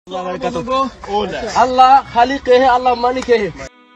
اللہ خالق ہے, اللہ مالک ہے.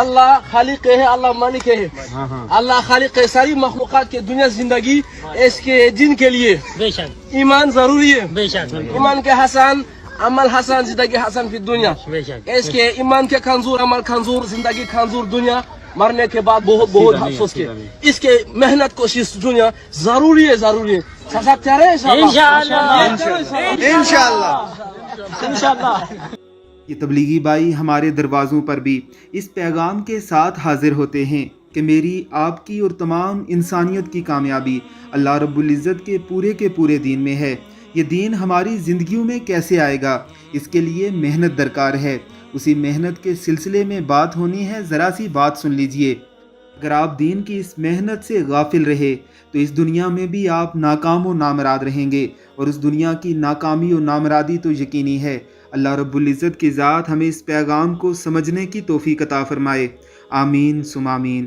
اللہ خالق ہے, اللہ مالک ہے. اللہ خالق ہے ساری مخلوقات کے دنیا زندگی اس کے دین کے لیے ایمان ضروری ہے. ایمان کے حسن عمل حسن زندگی حسن فی دنیا. اس کے ایمان کے کھنزور عمل کھنزور زندگی کھنزور دنیا مرنے کے بعد بہت بہت افسوس کے اس کے محنت کوشش دنیا ضروری ہے ضروری ہے. سب تیار ہے انشاءاللہ. یہ تبلیغی بھائی ہمارے دروازوں پر بھی اس پیغام کے ساتھ حاضر ہوتے ہیں کہ میری آپ کی اور تمام انسانیت کی کامیابی اللہ رب العزت کے پورے دین میں ہے. یہ دین ہماری زندگیوں میں کیسے آئے گا, اس کے لیے محنت درکار ہے. اسی محنت کے سلسلے میں بات ہونی ہے. ذرا سی بات سن لیجئے. اگر آپ دین کی اس محنت سے غافل رہے تو اس دنیا میں بھی آپ ناکام و نامراد رہیں گے, اور اس دنیا کی ناکامی و نامرادی تو یقینی ہے. اللہ رب العزت کی ذات ہمیں اس پیغام کو سمجھنے کی توفیق عطا فرمائے. آمین ثم آمین.